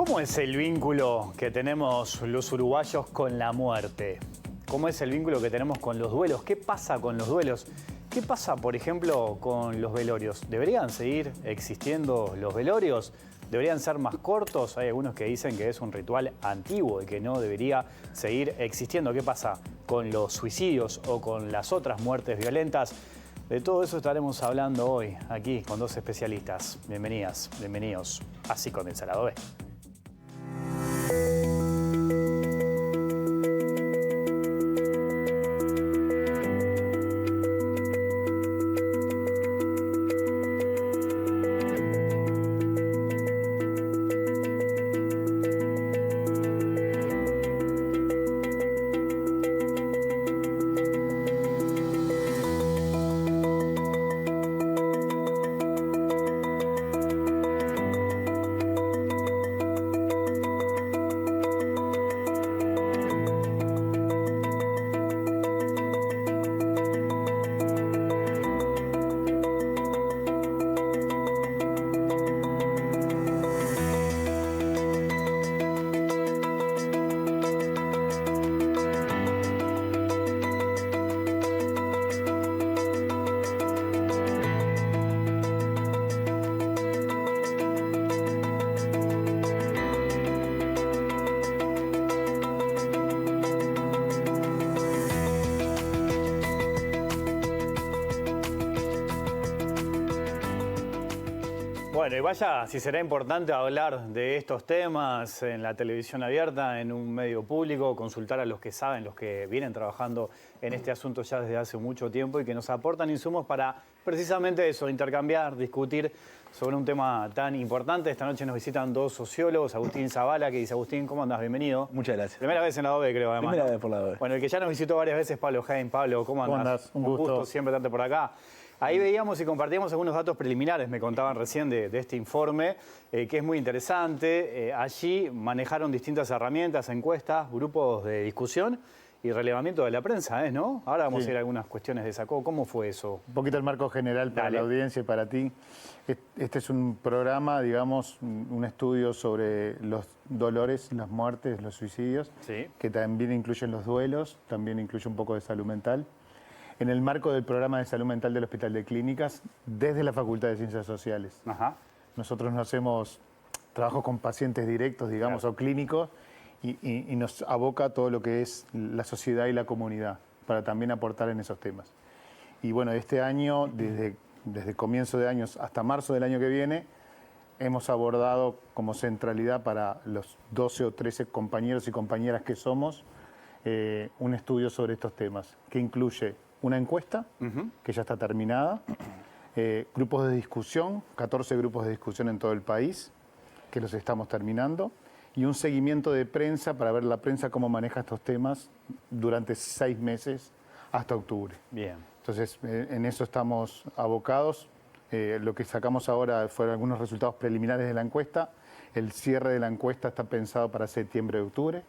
¿Cómo es el vínculo que tenemos los uruguayos con la muerte? ¿Cómo es el vínculo que tenemos con los duelos? ¿Qué pasa con los duelos? ¿Qué pasa, por ejemplo, con los velorios? ¿Deberían seguir existiendo los velorios? ¿Deberían ser más cortos? Hay algunos que dicen que es un ritual antiguo y que no debería seguir existiendo. ¿Qué pasa con los suicidios o con las otras muertes violentas? De todo eso estaremos hablando hoy, aquí, con dos especialistas. Bienvenidas, bienvenidos a Así Comienza el Lado B. Bueno, y vaya si será importante hablar de estos temas en la televisión abierta, en un medio público, consultar a los que saben, los que vienen trabajando en este asunto ya desde hace mucho tiempo y que nos aportan insumos para precisamente eso, intercambiar, discutir sobre un tema tan importante. Esta noche nos visitan dos sociólogos, Agustín Zavala, que dice: Agustín, ¿cómo andás? Bienvenido. Muchas gracias. Primera vez en la OB, creo, además. Primera vez por la OB. Bueno, el que ya nos visitó varias veces, Pablo Heim. Pablo, ¿cómo andás? ¿Cómo andás? Un gusto. Siempre estarte por acá. Ahí veíamos y compartíamos algunos datos preliminares, me contaban recién, de este informe, que es muy interesante. Allí manejaron distintas herramientas, encuestas, grupos de discusión y relevamiento de la prensa, ¿no? Ahora vamos a ir a algunas cuestiones de esa. ¿Cómo fue eso? Un poquito el marco general para la audiencia y para ti. Este es un programa, digamos, un estudio sobre los dolores, las muertes, los suicidios, Sí. que también incluyen los duelos, también incluye un poco de salud mental. En el marco del programa de salud mental del Hospital de Clínicas, desde la Facultad de Ciencias Sociales. Ajá. Nosotros no hacemos trabajo con pacientes directos, digamos, Claro. o clínicos, y nos aboca todo lo que es la sociedad y la comunidad, para también aportar en esos temas. Y bueno, este año, desde comienzo de años hasta marzo del año que viene, hemos abordado como centralidad para los 12 o 13 compañeros y compañeras que somos, un estudio sobre estos temas, que incluye una encuesta, que ya está terminada, grupos de discusión, 14 grupos de discusión en todo el país, que los estamos terminando, y un seguimiento de prensa para ver la prensa cómo maneja estos temas durante 6 meses hasta octubre. Bien. Entonces, en eso estamos abocados. Lo que sacamos ahora fueron algunos resultados preliminares de la encuesta. El cierre de la encuesta está pensado para septiembre de octubre.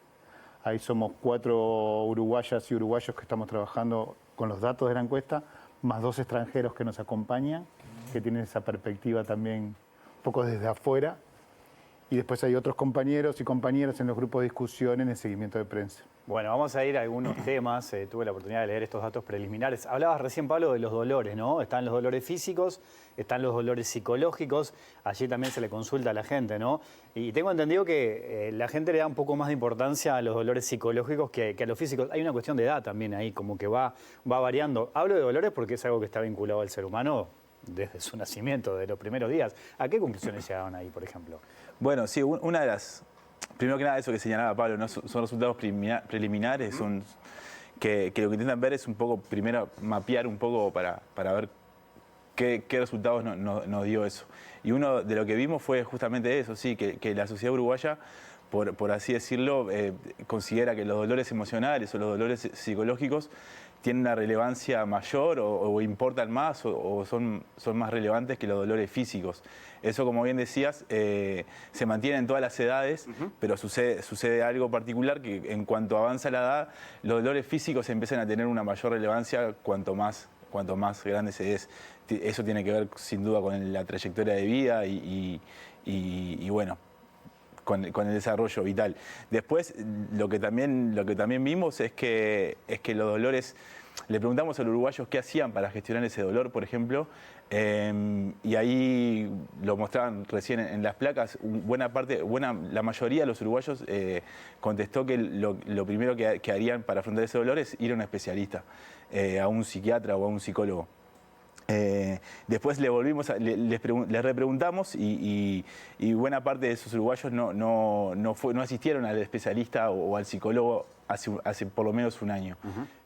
Ahí somos 4 uruguayas y uruguayos que estamos trabajando con los datos de la encuesta, más 2 extranjeros que nos acompañan, que tienen esa perspectiva también un poco desde afuera. Y después hay otros compañeros y compañeras en los grupos de discusión en el seguimiento de prensa. Bueno, vamos a ir a algunos temas. Tuve la oportunidad de leer estos datos preliminares. Hablabas recién, Pablo, de los dolores, ¿no? Están los dolores físicos, están los dolores psicológicos. Allí también se le consulta a la gente, ¿no? Y tengo entendido que la gente le da un poco más de importancia a los dolores psicológicos que a los físicos. Hay una cuestión de edad también ahí, como que va variando. Hablo de dolores porque es algo que está vinculado al ser humano desde su nacimiento, de los primeros días. ¿A qué conclusiones llegaban ahí, por ejemplo? Bueno, sí, una de las... Primero que nada, eso que señalaba Pablo, ¿no? Son resultados preliminares, que lo que intentan ver es un poco, primero, mapear un poco para ver qué resultados nos dio eso. Y uno de lo que vimos fue justamente eso, sí, que la sociedad uruguaya, por así decirlo, considera que los dolores emocionales o los dolores psicológicos tienen una relevancia mayor o importan más o son más relevantes que los dolores físicos. Eso, como bien decías, se mantiene en todas las edades, pero sucede algo particular, que en cuanto avanza la edad, los dolores físicos empiezan a tener una mayor relevancia cuanto más grande se es. Eso tiene que ver sin duda con la trayectoria de vida y bueno, con el desarrollo vital. Después, lo que también vimos es que los dolores, le preguntamos a los uruguayos qué hacían para gestionar ese dolor, por ejemplo, y ahí lo mostraban recién en las placas, la mayoría de los uruguayos contestó que lo primero que harían para afrontar ese dolor es ir a un especialista, a un psiquiatra o a un psicólogo. Después les repreguntamos y buena parte de esos uruguayos no asistieron al especialista o al psicólogo hace por lo menos un año.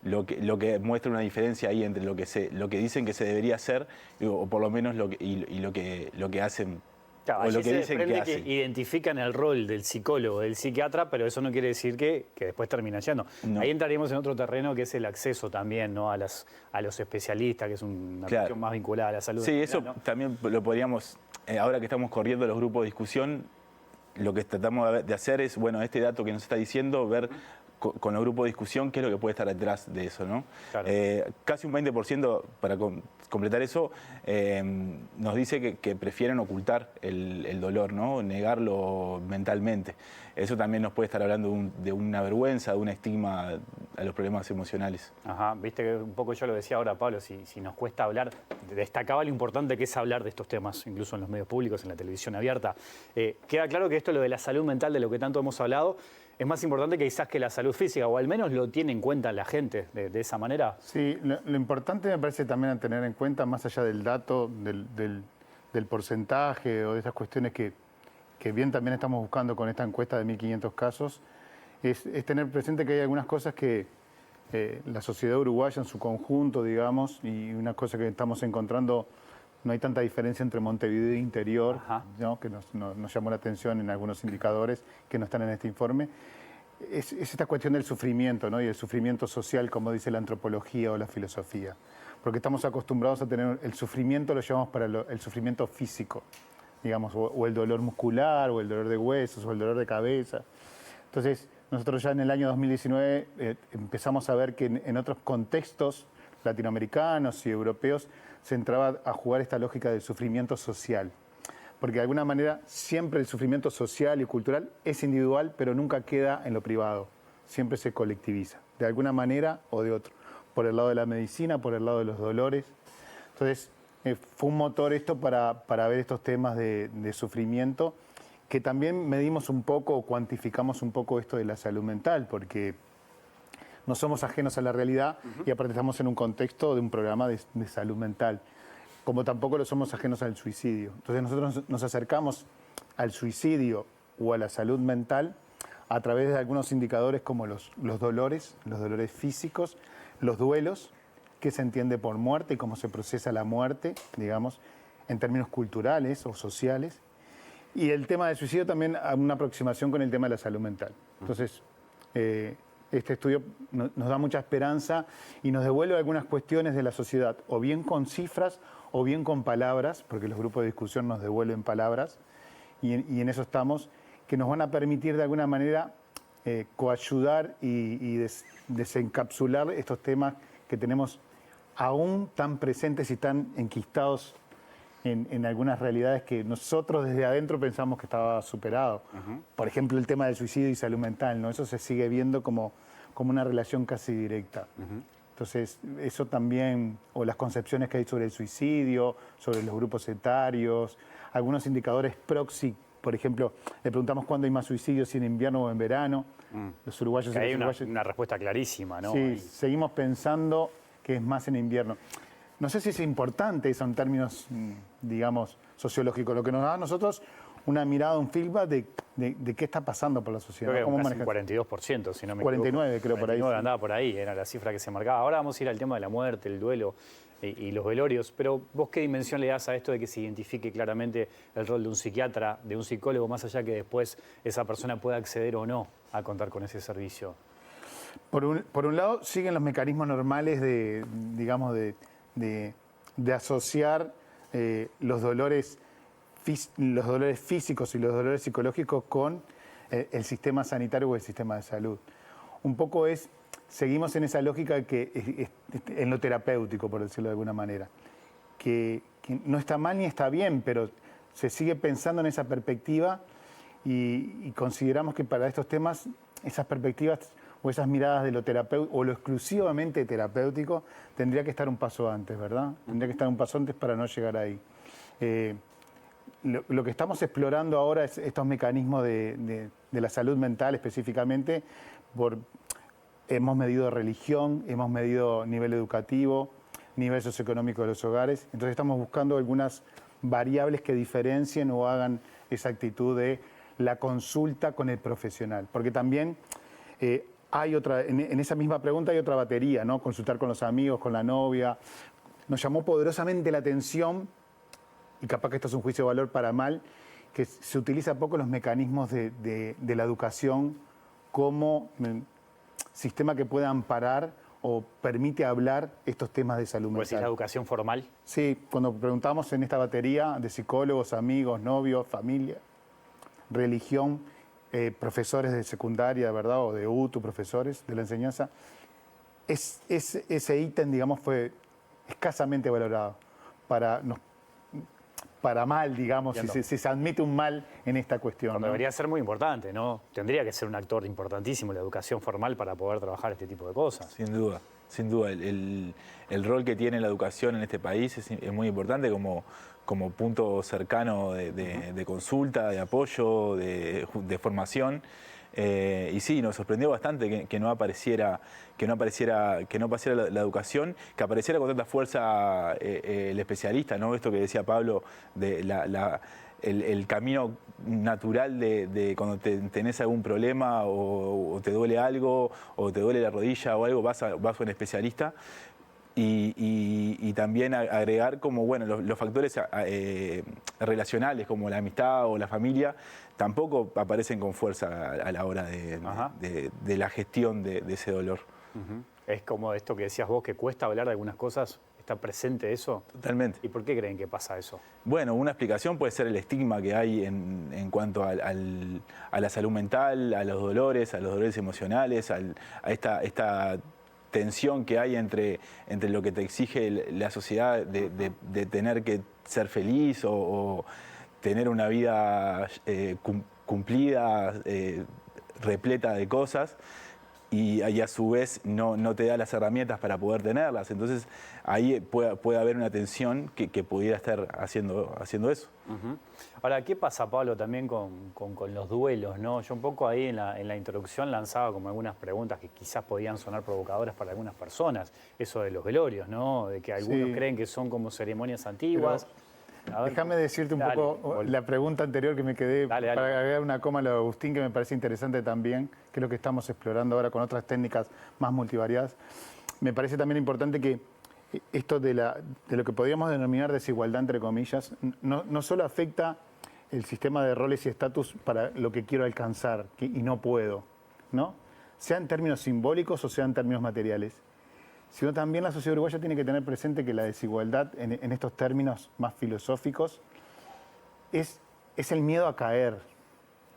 Lo que muestra una diferencia ahí entre lo que dicen que se debería hacer o por lo menos lo que hacen. Claro, O lo allí que se dicen desprende que hacen. identifican el rol del psicólogo, del psiquiatra, pero eso no quiere decir que después termina yendo. No. Ahí entraríamos en otro terreno que es el acceso también, ¿no? a los especialistas, que es una Claro. cuestión más vinculada a la salud. Sí, en eso general, ¿no? también lo podríamos, ahora que estamos corriendo los grupos de discusión, lo que tratamos de hacer es, bueno, este dato que nos está diciendo, ver con los grupos de discusión qué es lo que puede estar detrás de eso, ¿no? Claro. Casi un 20%, para completar eso, nos dice que prefieren ocultar el dolor, ¿no? Negarlo mentalmente. Eso también nos puede estar hablando de una vergüenza, de un estigma a los problemas emocionales. Ajá, viste que un poco yo lo decía ahora, Pablo, si nos cuesta hablar, destacaba lo importante que es hablar de estos temas, incluso en los medios públicos, en la televisión abierta. Queda claro que esto, lo de la salud mental, de lo que tanto hemos hablado, es más importante quizás que la salud física, o al menos lo tiene en cuenta la gente de esa manera. Sí, lo importante me parece también a tener en cuenta, más allá del dato, del porcentaje o de esas cuestiones que bien también estamos buscando con esta encuesta de 1.500 casos, es tener presente que hay algunas cosas que la sociedad uruguaya en su conjunto, digamos, y una cosa que estamos encontrando, no hay tanta diferencia entre Montevideo e interior, ¿no? Que nos llamó la atención en algunos indicadores que no están en este informe. Es esta cuestión del sufrimiento, ¿no? Y el sufrimiento social, como dice la antropología o la filosofía. Porque estamos acostumbrados a tener el sufrimiento, lo llamamos para el sufrimiento físico, digamos, o el dolor muscular, o el dolor de huesos, o el dolor de cabeza. Entonces, nosotros ya en el año 2019 empezamos a ver que en otros contextos latinoamericanos y europeos se entraba a jugar esta lógica del sufrimiento social. Porque de alguna manera siempre el sufrimiento social y cultural es individual, pero nunca queda en lo privado. Siempre se colectiviza, de alguna manera o de otro. Por el lado de la medicina, por el lado de los dolores. Entonces, fue un motor esto para ver estos temas de sufrimiento, que también medimos un poco o cuantificamos un poco esto de la salud mental, porque no somos ajenos a la realidad y aparte estamos en un contexto de un programa de salud mental, como tampoco lo somos ajenos al suicidio. Entonces nosotros nos acercamos al suicidio o a la salud mental a través de algunos indicadores como los dolores físicos, los duelos, qué se entiende por muerte y cómo se procesa la muerte, digamos, en términos culturales o sociales. Y el tema del suicidio también a una aproximación con el tema de la salud mental. Entonces, este estudio nos da mucha esperanza y nos devuelve algunas cuestiones de la sociedad, o bien con cifras o bien con palabras, porque los grupos de discusión nos devuelven palabras, y en eso estamos, que nos van a permitir de alguna manera coayudar y desencapsular estos temas que tenemos aún tan presentes y tan enquistados en algunas realidades que nosotros desde adentro pensamos que estaba superado. Por ejemplo, el tema del suicidio y salud mental, ¿no? Eso se sigue viendo como una relación casi directa. Entonces, eso también, o las concepciones que hay sobre el suicidio, sobre los grupos etarios, algunos indicadores proxy, por ejemplo, le preguntamos cuándo hay más suicidios, si en invierno o en verano. Los uruguayos Que y hay los uruguayos... una respuesta clarísima, ¿no? Sí, Ahí. seguimos pensando que es más en invierno. No sé si es importante eso en términos, digamos, sociológicos. Lo que nos da a nosotros una mirada, un feedback de qué está pasando por la sociedad. Creo que ¿Cómo casi un manejar? 42%, si no me 49 equivoco. creo por ahí, 49 sí. andaba por ahí, era la cifra que se marcaba. Ahora vamos a ir al tema de la muerte, el duelo y los velorios. Pero vos, ¿qué dimensión le das a esto de que se identifique claramente el rol de un psiquiatra, de un psicólogo, más allá que después esa persona pueda acceder o no a contar con ese servicio? Por un lado, siguen los mecanismos normales de asociar los dolores físicos y los dolores psicológicos con el sistema sanitario o el sistema de salud. Un poco seguimos en esa lógica en lo terapéutico, por decirlo de alguna manera, que no está mal ni está bien, pero se sigue pensando en esa perspectiva y consideramos que para estos temas esas perspectivas o esas miradas de lo terapéutico o lo exclusivamente terapéutico tendría que estar un paso antes, ¿verdad? Tendría que estar un paso antes para no llegar ahí. Lo que estamos explorando ahora es estos mecanismos de la salud mental específicamente. Hemos medido religión, hemos medido nivel educativo, nivel socioeconómico de los hogares. Entonces estamos buscando algunas variables que diferencien o hagan esa actitud de la consulta con el profesional. Porque también hay otra, en esa misma pregunta hay otra batería, ¿no? Consultar con los amigos, con la novia. Nos llamó poderosamente la atención, y capaz que esto es un juicio de valor para mal, que se utiliza poco los mecanismos de la educación como sistema que pueda amparar o permite hablar estos temas de salud Pues mental. es la educación formal. Sí, cuando preguntamos en esta batería de psicólogos, amigos, novios, familia, religión, profesores de secundaria, ¿verdad? O de UTU, profesores de la enseñanza, ese ítem, digamos, fue escasamente valorado para mal, digamos, si se admite un mal en esta cuestión. Cuando ¿no? debería ser muy importante, ¿no? Tendría que ser un actor importantísimo la educación formal para poder trabajar este tipo de cosas. Sin duda, sin duda. El rol que tiene la educación en este país es muy importante como punto cercano de consulta, de apoyo, de formación. Y sí, nos sorprendió bastante que no apareciera la educación, que apareciera con tanta fuerza el especialista, ¿no? Esto que decía Pablo, de el camino natural de cuando tenés algún problema o te duele algo o te duele la rodilla o algo, vas a un especialista. Y también agregar como bueno los factores relacionales como la amistad o la familia tampoco aparecen con fuerza a la hora de la gestión de ese dolor. Es como esto que decías vos, que cuesta hablar de algunas cosas. ¿Está presente eso? Totalmente. ¿Y por qué creen que pasa eso? Bueno, una explicación puede ser el estigma que hay en cuanto a la salud mental, a los dolores emocionales, a esta tensión que hay entre lo que te exige la sociedad de tener que ser feliz o tener una vida cumplida, repleta de cosas. Y a su vez no te da las herramientas para poder tenerlas. Entonces ahí puede haber una tensión que pudiera estar haciendo eso. Ahora, ¿qué pasa, Pablo, también con los duelos, ¿no? Yo un poco ahí en la introducción lanzaba como algunas preguntas que quizás podían sonar provocadoras para algunas personas. Eso de los velorios, ¿no? De que algunos creen que son como ceremonias antiguas. Déjame decirte un poco la pregunta anterior que me quedé para agregar una coma a lo de Agustín, que me parece interesante también, que es lo que estamos explorando ahora con otras técnicas más multivariadas. Me parece también importante que esto de lo que podríamos denominar desigualdad, entre comillas, no solo afecta el sistema de roles y estatus para lo que quiero alcanzar y no puedo, ¿no? Sea en términos simbólicos o sea en términos materiales, sino también la sociedad uruguaya tiene que tener presente que la desigualdad en estos términos más filosóficos es el miedo a caer.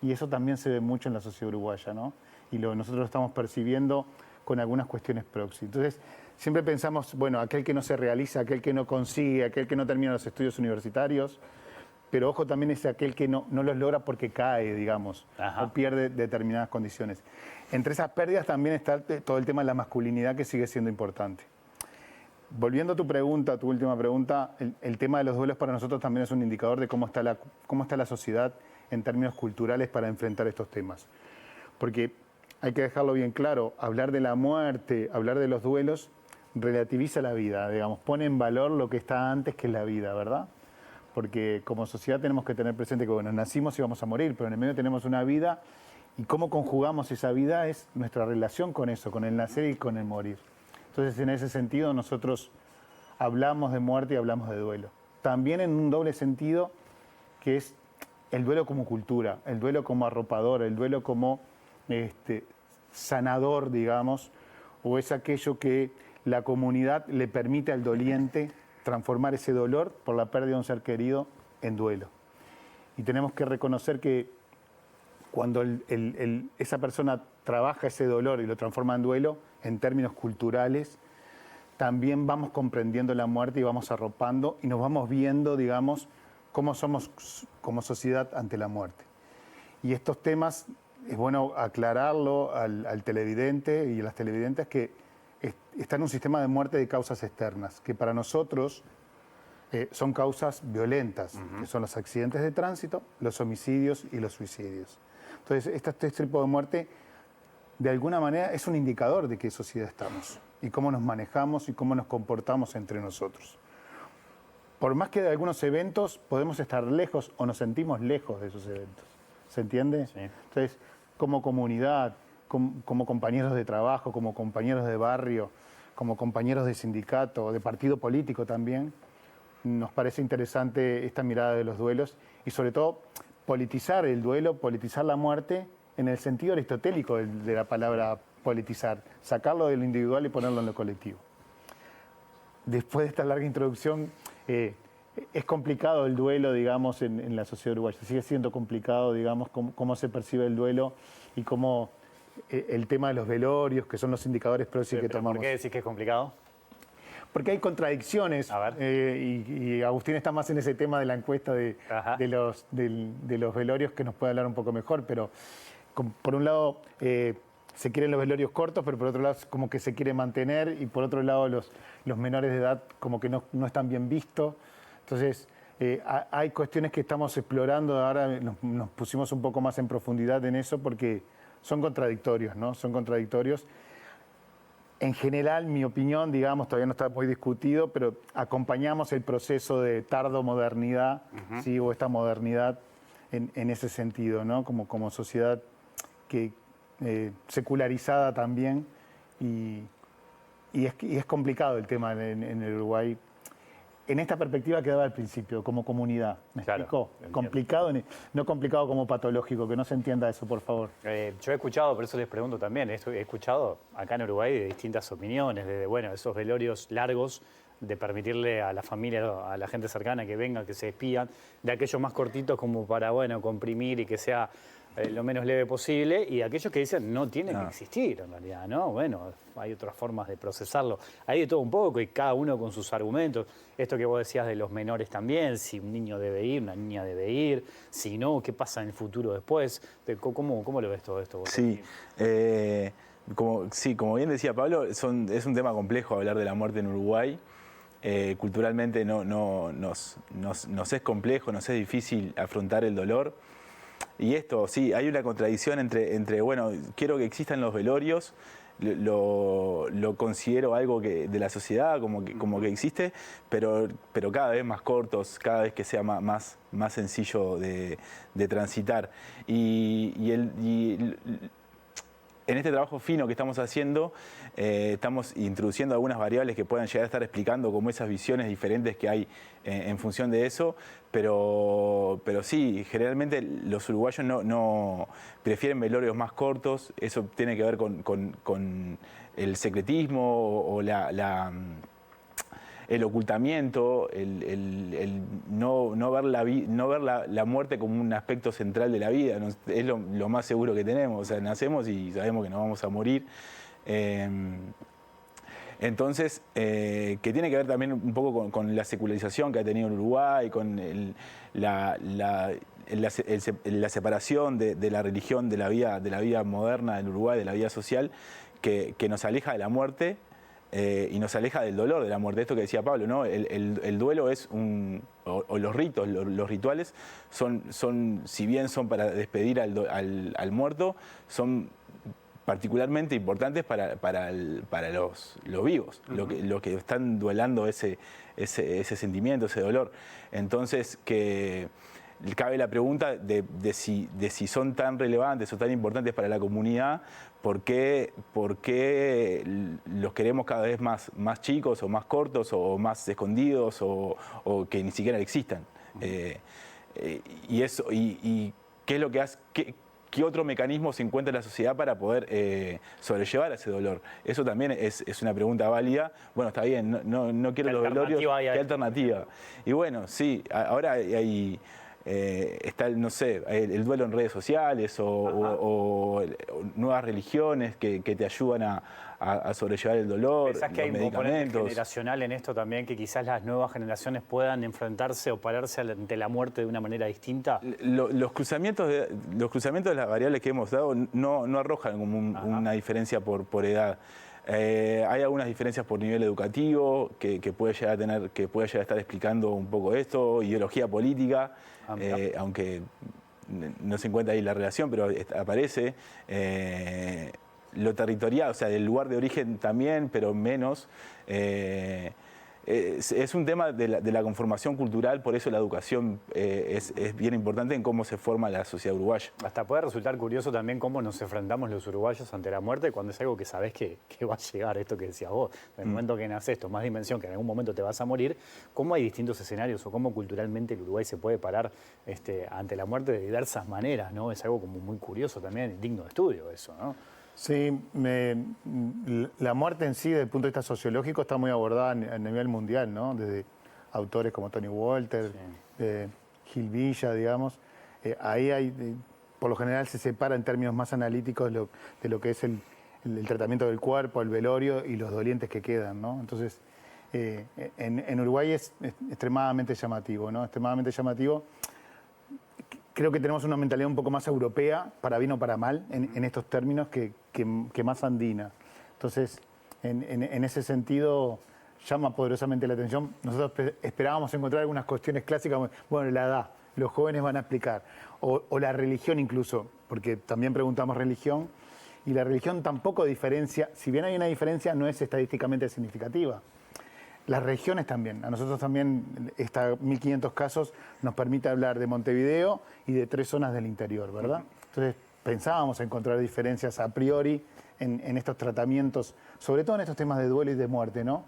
Y eso también se ve mucho en la sociedad uruguaya, ¿no? Y nosotros lo estamos percibiendo con algunas cuestiones proxy. Entonces, siempre pensamos, bueno, aquel que no se realiza, aquel que no consigue, aquel que no termina los estudios universitarios, pero ojo también es aquel que no los logra porque cae, digamos, o pierde determinadas condiciones. Entre esas pérdidas también está todo el tema de la masculinidad, que sigue siendo importante. Volviendo a tu pregunta, tu última pregunta, el tema de los duelos para nosotros también es un indicador de cómo está la sociedad en términos culturales para enfrentar estos temas. Porque hay que dejarlo bien claro, hablar de la muerte, hablar de los duelos, relativiza la vida, digamos, pone en valor lo que está antes, que es la vida, ¿verdad? Porque como sociedad tenemos que tener presente que, bueno, nacimos y vamos a morir, pero en el medio tenemos una vida, y cómo conjugamos esa vida es nuestra relación con eso, con el nacer y con el morir. Entonces, en ese sentido, nosotros hablamos de muerte y hablamos de duelo. También en un doble sentido, que es el duelo como cultura, el duelo como arropador, el duelo como sanador, digamos, o es aquello que la comunidad le permite al doliente transformar ese dolor por la pérdida de un ser querido en duelo. Y tenemos que reconocer que cuando esa persona trabaja ese dolor y lo transforma en duelo, en términos culturales, también vamos comprendiendo la muerte y vamos arropando y nos vamos viendo, digamos, cómo somos como sociedad ante la muerte. Y estos temas es bueno aclararlo al televidente y a las televidentes que está en un sistema de muerte de causas externas, que para nosotros son causas violentas, que son los accidentes de tránsito, los homicidios y los suicidios. Entonces, este tipo de muerte, de alguna manera, es un indicador de qué sociedad estamos y cómo nos manejamos y cómo nos comportamos entre nosotros. Por más que de algunos eventos podemos estar lejos o nos sentimos lejos de esos eventos. ¿Se entiende? Sí. Entonces, como comunidad, como compañeros de trabajo, como compañeros de barrio, como compañeros de sindicato, de partido político también, nos parece interesante esta mirada de los duelos y sobre todo politizar el duelo, politizar la muerte en el sentido aristotélico de la palabra politizar, sacarlo de lo individual y ponerlo en lo colectivo. Después de esta larga introducción, es complicado el duelo, digamos, en la sociedad uruguaya. Sigue siendo complicado, digamos, cómo se percibe el duelo y cómo el tema de los velorios, que son los indicadores PROCI que tomamos. ¿Por qué decís que es complicado? Porque hay contradicciones, A ver. y Agustín está más en ese tema de la encuesta de los velorios, que nos puede hablar un poco mejor, pero por un lado se quieren los velorios cortos, pero por otro lado como que se quiere mantener, y por otro lado los menores de edad como que no están bien vistos. Entonces hay cuestiones que estamos explorando, ahora nos pusimos un poco más en profundidad en eso porque son contradictorios, ¿no? Son contradictorios. En general, mi opinión, digamos, todavía no está muy discutido, pero acompañamos el proceso de tardomodernidad, ¿sí? O esta modernidad en ese sentido, ¿no? Como sociedad que, secularizada también, y es complicado el tema en el Uruguay. En esta perspectiva que daba al principio, como comunidad. ¿Me explico? Complicado, no complicado como patológico, que no se entienda eso, por favor. Yo he escuchado, por eso les pregunto también, he escuchado acá en Uruguay de distintas opiniones, de bueno, esos velorios largos, de permitirle a la familia, a la gente cercana que venga, que se despidan, de aquellos más cortitos como para, bueno, comprimir y que sea lo menos leve posible, y aquellos que dicen no tiene que existir en realidad, ¿no? Bueno, hay otras formas de procesarlo. Hay de todo un poco y cada uno con sus argumentos. Esto que vos decías de los menores también, si un niño debe ir, una niña debe ir, si no, ¿qué pasa en el futuro después? ¿Cómo lo ves todo esto vos? Sí, como bien decía Pablo, es un tema complejo hablar de la muerte en Uruguay. Culturalmente nos es complejo, nos es difícil afrontar el dolor. Y esto, sí, hay una contradicción entre bueno, quiero que existan los velorios, lo considero algo de la sociedad, como que existe, pero cada vez más cortos, cada vez que sea más sencillo de transitar. En este trabajo fino que estamos haciendo, estamos introduciendo algunas variables que puedan llegar a estar explicando como esas visiones diferentes que hay en función de eso, pero sí, generalmente los uruguayos no prefieren velorios más cortos. Eso tiene que ver con el secretismo o el ocultamiento, el no ver la muerte como un aspecto central de la vida. Es lo más seguro que tenemos. O sea, nacemos y sabemos que nos vamos a morir. Entonces, que tiene que ver también un poco con la secularización que ha tenido en Uruguay, con la separación de la religión de la vida moderna en Uruguay, de la vida social, que nos aleja de la muerte. Y nos aleja del dolor de la muerte. Esto que decía Pablo, ¿no? El duelo es o los ritos, los rituales, si bien son para despedir al muerto, son particularmente importantes para los vivos, los que están duelando ese sentimiento, ese dolor. Entonces, que cabe la pregunta de si son tan relevantes o tan importantes para la comunidad, ¿por qué los queremos cada vez más chicos o más cortos o más escondidos o que ni siquiera existan? Y qué es lo que hace... ¿Qué otro mecanismo se encuentra en la sociedad para poder sobrellevar ese dolor? Eso también es una pregunta válida. Bueno, está bien, no quiero los velorios. ¿Qué alternativa? Y bueno, sí, ahora hay está, no sé, el duelo en redes sociales o nuevas religiones que te ayudan a sobrellevar el dolor, ¿Pensás que hay los un componente medicamentos. generacional en esto también, que quizás las nuevas generaciones puedan enfrentarse o pararse ante la muerte de una manera distinta? Los cruzamientos de las variables que hemos dado no arrojan como una diferencia por edad. Hay algunas diferencias por nivel educativo que puede llegar a tener, que puede llegar a estar explicando un poco esto, ideología política, aunque no se encuentra ahí la relación, pero aparece. Lo territorial, o sea, del lugar de origen también, pero menos. Es un tema de la conformación cultural, por eso la educación es bien importante en cómo se forma la sociedad uruguaya. Hasta puede resultar curioso también cómo nos enfrentamos los uruguayos ante la muerte cuando es algo que sabés que va a llegar, esto que decías vos. En el momento que naces, tomás dimensión, que en algún momento te vas a morir, cómo hay distintos escenarios o cómo culturalmente el Uruguay se puede parar ante la muerte de diversas maneras, ¿no? Es algo como muy curioso también, digno de estudio eso, ¿no? Sí, la muerte en sí, desde el punto de vista sociológico, está muy abordada a nivel mundial, ¿no? Desde autores como Tony Walter, Gil Villa, digamos. Ahí hay, por lo general se separa en términos más analíticos de lo que es el tratamiento del cuerpo, el velorio y los dolientes que quedan, ¿no? Entonces, en Uruguay es extremadamente llamativo, ¿no? Extremadamente llamativo. Creo que tenemos una mentalidad un poco más europea, para bien o para mal, en estos términos, que más andina. Entonces, en ese sentido, llama poderosamente la atención. Nosotros esperábamos encontrar algunas cuestiones clásicas, como, bueno, la edad, los jóvenes van a explicar, o la religión incluso, porque también preguntamos religión, y la religión tampoco diferencia, si bien hay una diferencia, no es estadísticamente significativa. Las regiones también. A nosotros también, 1.500 casos nos permite hablar de Montevideo y de 3 zonas del interior, ¿verdad? Entonces, pensábamos encontrar diferencias a priori en estos tratamientos, sobre todo en estos temas de duelo y de muerte, ¿no?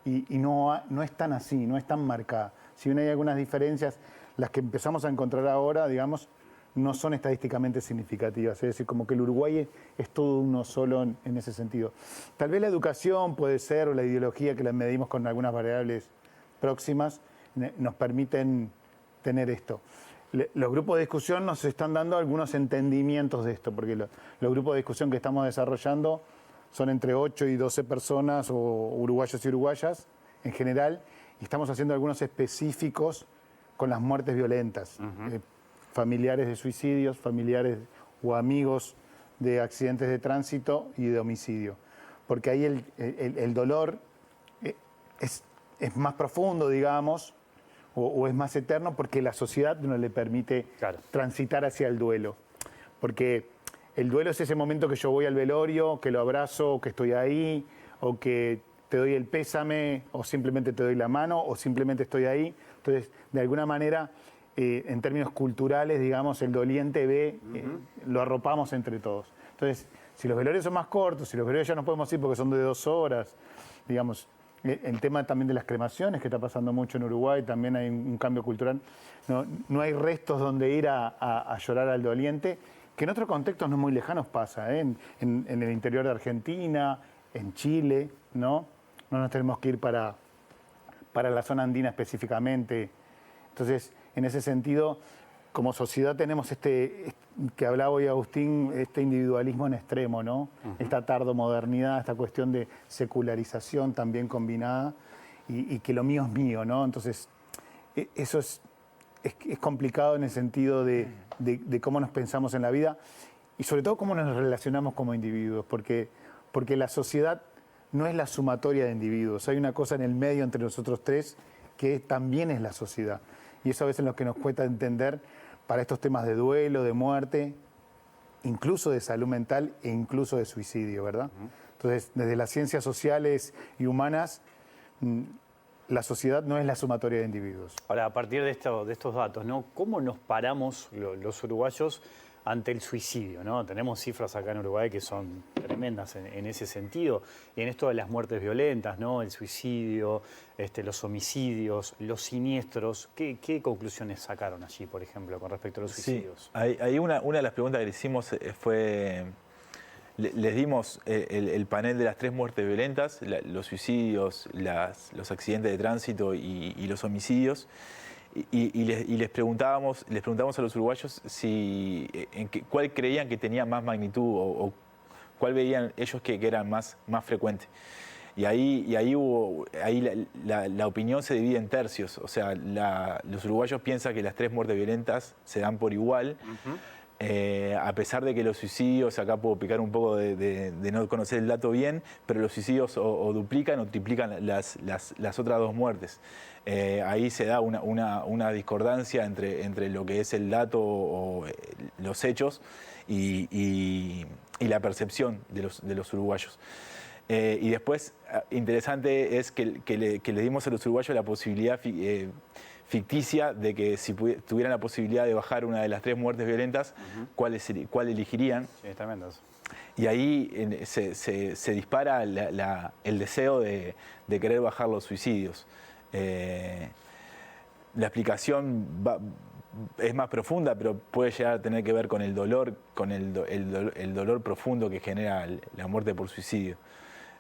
Y no es tan así, no es tan marcada. Si bien hay algunas diferencias, las que empezamos a encontrar ahora, digamos, no son estadísticamente significativas. Es decir, como que el Uruguay es todo uno solo en ese sentido. Tal vez la educación puede ser, o la ideología, que la medimos con algunas variables próximas, nos permiten tener esto. Los grupos de discusión nos están dando algunos entendimientos de esto, porque los grupos de discusión que estamos desarrollando son entre 8 y 12 personas, o uruguayos y uruguayas en general, y estamos haciendo algunos específicos con las muertes violentas. Familiares de suicidios, familiares o amigos de accidentes de tránsito y de homicidio. Porque ahí el dolor es más profundo, digamos, o es más eterno, porque la sociedad no le permite transitar hacia el duelo. Porque el duelo es ese momento que yo voy al velorio, que lo abrazo, o que estoy ahí, o que te doy el pésame, o simplemente te doy la mano, o simplemente estoy ahí. Entonces, de alguna manera, en términos culturales, digamos, el doliente ve, lo arropamos entre todos. Entonces, si los velorios son más cortos, si los velorios ya no podemos ir porque son de 2 horas, digamos, el tema también de las cremaciones, que está pasando mucho en Uruguay, también hay un cambio cultural. No hay restos donde ir a llorar al doliente, que en otros contextos no muy lejanos pasa, en el interior de Argentina, en Chile, ¿no? No nos tenemos que ir para la zona andina específicamente. Entonces, en ese sentido, como sociedad tenemos que hablaba hoy Agustín, este individualismo en extremo, ¿no? Esta tardomodernidad, esta cuestión de secularización también combinada, y que lo mío es mío, ¿no? Entonces, eso es complicado en el sentido de cómo nos pensamos en la vida y sobre todo cómo nos relacionamos como individuos, porque la sociedad no es la sumatoria de individuos, hay una cosa en el medio entre nosotros tres que también es la sociedad. Y eso a veces es lo que nos cuesta entender para estos temas de duelo, de muerte, incluso de salud mental e incluso de suicidio, ¿verdad? Entonces, desde las ciencias sociales y humanas, la sociedad no es la sumatoria de individuos. Ahora, a partir de estos datos, ¿no? ¿Cómo nos paramos los uruguayos ante el suicidio, ¿no? Tenemos cifras acá en Uruguay que son tremendas en ese sentido. Y en esto de las muertes violentas, ¿no? El suicidio, los homicidios, los siniestros. ¿Qué conclusiones sacaron allí, por ejemplo, con respecto a los suicidios? Sí, hay una de las preguntas que le hicimos fue... Les dimos el panel de las 3 muertes violentas, los suicidios, los accidentes de tránsito y los homicidios. y les preguntábamos a los uruguayos cuál creían que tenía más magnitud o cuál veían ellos que eran más frecuente. Y ahí la opinión se divide en tercios. O sea, los uruguayos piensan que las 3 muertes violentas se dan por igual. A pesar de que los suicidios, acá puedo picar un poco de no conocer el dato bien, pero los suicidios o duplican o triplican las otras 2 muertes. Ahí se da una discordancia entre lo que es el dato o los hechos y la percepción de los uruguayos. Y después, interesante es que le dimos a los uruguayos la posibilidad ficticia de que si tuvieran la posibilidad de bajar una de las 3 muertes violentas, cuál elegirían. Sí, es tremendo eso. Y ahí se dispara el deseo de querer bajar los suicidios. La explicación es más profunda, pero puede llegar a tener que ver con el dolor, con el dolor profundo que genera la muerte por suicidio.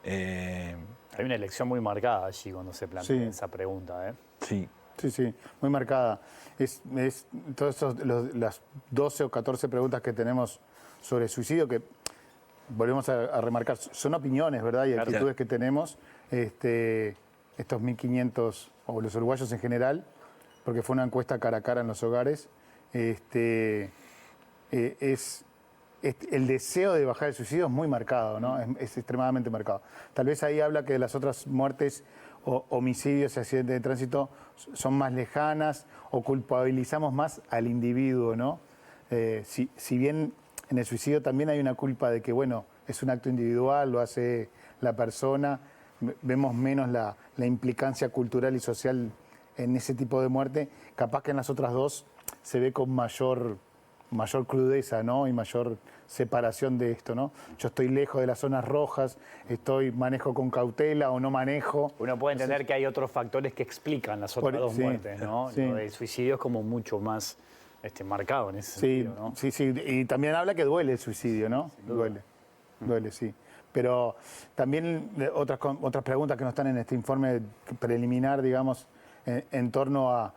Hay una elección muy marcada allí cuando se plantea esa pregunta, ¿eh? Sí. Sí, muy marcada. Todas las 12 o 14 preguntas que tenemos sobre suicidio, que volvemos a remarcar, son opiniones, ¿verdad? Y actitudes que tenemos, estos 1.500, o los uruguayos en general, porque fue una encuesta cara a cara en los hogares, el deseo de bajar el suicidio es muy marcado, ¿no? Es extremadamente marcado. Tal vez ahí habla que de las otras muertes, homicidios y accidentes de tránsito son más lejanas o culpabilizamos más al individuo, ¿no? Si bien en el suicidio también hay una culpa de que, bueno, es un acto individual, lo hace la persona, vemos menos la implicancia cultural y social en ese tipo de muerte, capaz que en las otras 2 se ve con mayor crudeza, ¿no? Y mayor separación de esto, ¿no? Yo estoy lejos de las zonas rojas, manejo con cautela o no manejo. Uno puede entender que hay otros factores que explican las otras 2 muertes, ¿no? Sí. Lo del suicidio es como mucho más marcado en ese sentido, ¿no? Sí, y también habla que duele el suicidio, ¿no? Duele, sí. Pero también otras preguntas que no están en este informe preliminar, digamos, en torno a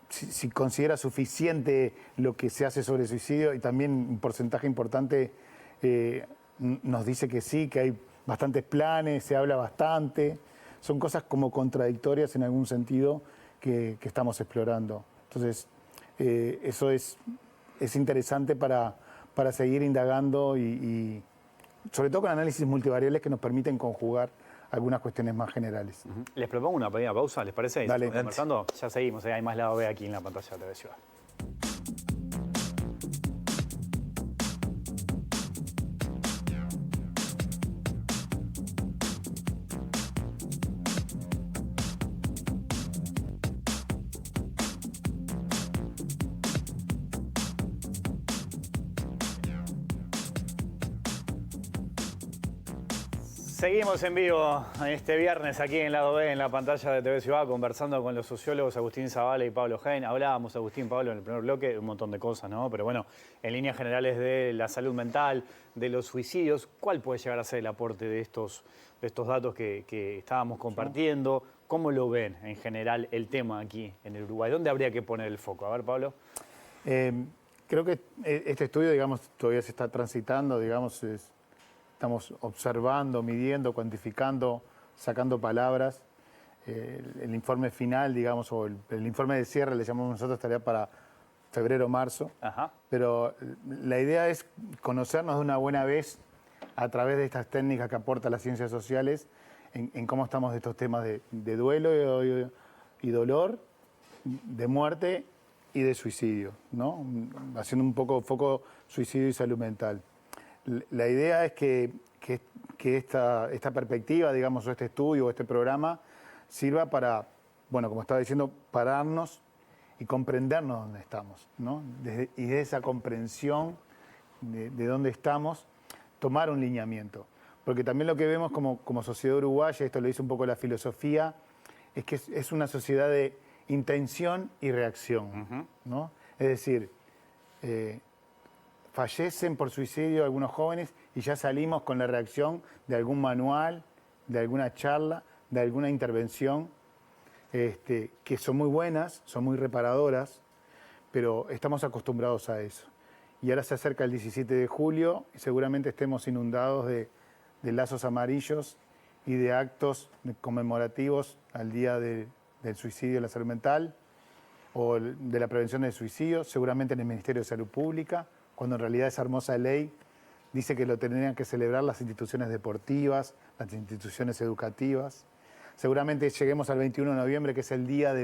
si considera suficiente lo que se hace sobre el suicidio, y también un porcentaje importante nos dice que sí, que hay bastantes planes, se habla bastante. Son cosas como contradictorias en algún sentido que estamos explorando. Entonces, eso es interesante para seguir indagando y sobre todo con análisis multivariables que nos permiten conjugar algunas cuestiones más generales. Les propongo una pequeña pausa, ¿les parece? Dale. ¿Estamos conversando? Ya seguimos, hay más lado B aquí en la pantalla de TV Ciudad. Seguimos en vivo este viernes aquí en Lado B, en la pantalla de TV Ciudad, conversando con los sociólogos Agustín Zavala y Pablo Hein. Hablábamos, Agustín, Pablo, en el primer bloque, de un montón de cosas, ¿no? Pero bueno, en líneas generales de la salud mental, de los suicidios, ¿cuál puede llegar a ser el aporte de estos datos que estábamos compartiendo? ¿Cómo lo ven en general el tema aquí en el Uruguay? ¿Dónde habría que poner el foco? A ver, Pablo. Creo que este estudio, digamos, todavía se está transitando, digamos, estamos observando, midiendo, cuantificando, sacando palabras. El informe final, digamos, o el informe de cierre, le llamamos nosotros, estaría para febrero o marzo. Ajá. Pero la idea es conocernos de una buena vez a través de estas técnicas que aportan las ciencias sociales en cómo estamos de estos temas de duelo y dolor, de muerte y de suicidio, ¿no? Haciendo un poco foco suicidio y salud mental. La idea es que esta perspectiva, digamos, o este estudio o este programa sirva para, bueno, como estaba diciendo, pararnos y comprendernos dónde estamos, ¿no? Y de esa comprensión de dónde estamos, tomar un lineamiento. Porque también lo que vemos como sociedad uruguaya, esto lo dice un poco la filosofía, es que es una sociedad de intención y reacción, ¿no? Es decir, fallecen por suicidio algunos jóvenes y ya salimos con la reacción de algún manual, de alguna charla, de alguna intervención. que son muy buenas, son muy reparadoras, pero estamos acostumbrados a eso. Y ahora se acerca el 17 de julio y seguramente estemos inundados de lazos amarillos y de actos conmemorativos al Día del Suicidio y la Salud Mental o de la prevención del suicidio, seguramente en el Ministerio de Salud Pública, cuando en realidad esa hermosa ley dice que lo tendrían que celebrar las instituciones deportivas, las instituciones educativas. Seguramente lleguemos al 21 de noviembre, que es el Día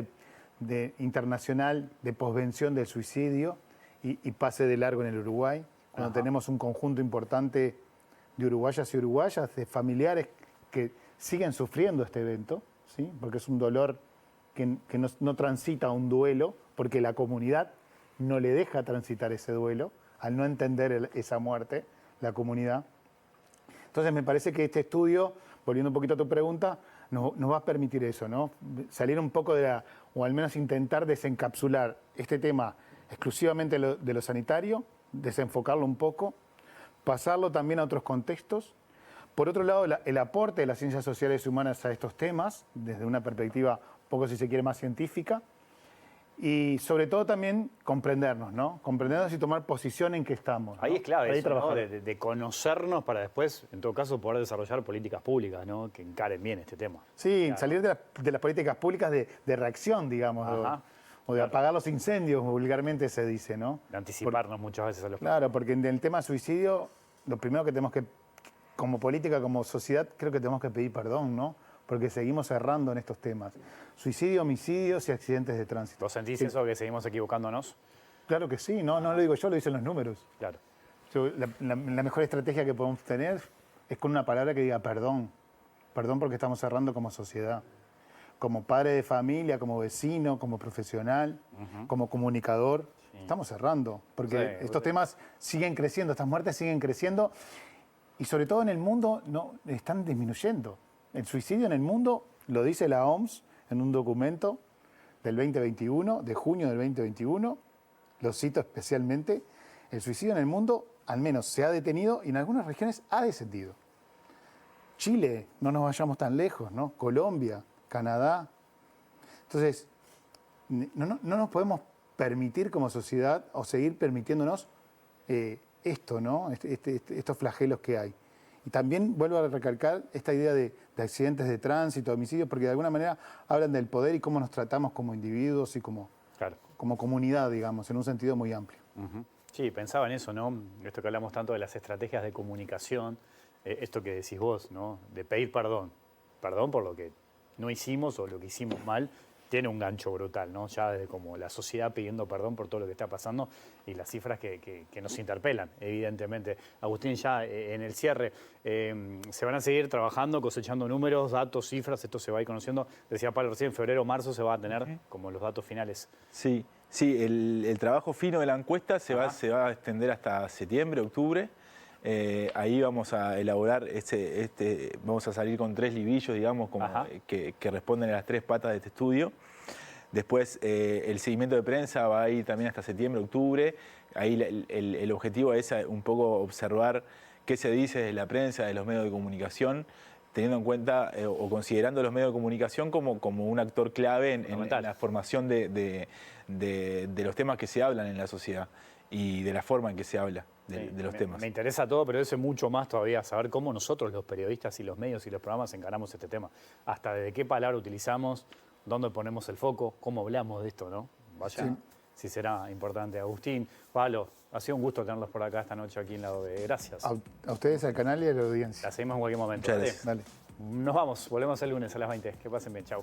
Internacional de Posvención del Suicidio, y pase de largo en el Uruguay, cuando tenemos un conjunto importante de uruguayas y uruguayas, de familiares que siguen sufriendo este evento, ¿sí? Porque es un dolor que no transita un duelo, porque la comunidad no le deja transitar ese duelo, al no entender esa muerte, la comunidad. Entonces me parece que este estudio, volviendo un poquito a tu pregunta, nos va a permitir eso, ¿no? Salir un poco o al menos intentar desencapsular este tema exclusivamente de lo sanitario, desenfocarlo un poco, pasarlo también a otros contextos. Por otro lado, el aporte de las ciencias sociales y humanas a estos temas, desde una perspectiva un poco, si se quiere, más científica. Y sobre todo también comprendernos, ¿no? Comprendernos y tomar posición en qué estamos, ¿no? Ahí es clave Ahí eso, ¿no? trabajar. de conocernos para después, en todo caso, poder desarrollar políticas públicas, ¿no? Que encaren bien este tema. Sí, Claro. salir de las políticas públicas de reacción, digamos, Ajá. o de Claro. apagar los incendios, vulgarmente se dice, ¿no? De anticiparnos muchas veces a los... Claro, porque en el tema suicidio, lo primero que tenemos que, como política, como sociedad, creo que tenemos que pedir perdón, ¿no? Porque seguimos errando en estos temas. Suicidio, homicidios y accidentes de tránsito. ¿Vos sentís Sí. eso, que seguimos equivocándonos? Claro que sí, no lo digo yo, lo dicen los números. Claro. La mejor estrategia que podemos tener es con una palabra que diga perdón. Perdón porque estamos errando como sociedad. Como padre de familia, como vecino, como profesional, como comunicador, estamos errando. Porque Sí, estos temas siguen creciendo, estas muertes siguen creciendo y sobre todo en el mundo no están disminuyendo. El suicidio en el mundo, lo dice la OMS en un documento del 2021, de junio del 2021, lo cito especialmente, el suicidio en el mundo al menos se ha detenido y en algunas regiones ha descendido. Chile, no nos vayamos tan lejos, ¿no? Colombia, Canadá. Entonces, no nos podemos permitir como sociedad o seguir permitiéndonos esto, ¿no? Estos flagelos que hay. Y también vuelvo a recalcar esta idea de accidentes de tránsito, homicidios, porque de alguna manera hablan del poder y cómo nos tratamos como individuos y como comunidad, digamos, en un sentido muy amplio. Sí, pensaba en eso, ¿no? Esto que hablamos tanto de las estrategias de comunicación, esto que decís vos, ¿no? De pedir perdón. Perdón por lo que no hicimos o lo que hicimos mal, tiene un gancho brutal, ¿no? Ya desde como la sociedad pidiendo perdón por todo lo que está pasando y las cifras que nos interpelan, evidentemente. Agustín, ya en el cierre, se van a seguir trabajando, cosechando números, datos, cifras, esto se va a ir conociendo. Decía Pablo recién, en febrero o marzo se va a tener como los datos finales. Sí, el trabajo fino de la encuesta se va a extender hasta septiembre, octubre. Ahí vamos a elaborar, vamos a salir con 3 libillos, digamos, como, que responden a las 3 patas de este estudio. Después el seguimiento de prensa va a ir también hasta septiembre, octubre. Ahí el objetivo es un poco observar qué se dice de la prensa, de los medios de comunicación, teniendo en cuenta o considerando los medios de comunicación como un actor clave en la formación de los temas que se hablan en la sociedad y de la forma en que se habla de los temas. Me interesa todo, pero eso es mucho más todavía, saber cómo nosotros, los periodistas y los medios y los programas, encaramos este tema. Hasta desde qué palabra utilizamos, dónde ponemos el foco, cómo hablamos de esto, ¿no? Vaya, si será importante. Agustín, Pablo, ha sido un gusto tenerlos por acá esta noche aquí en la OB. Gracias. A ustedes, al canal y a la audiencia. La seguimos en cualquier momento. Muchas gracias. Dale. Nos vamos, volvemos el lunes a las 20. Que pasen bien, chau.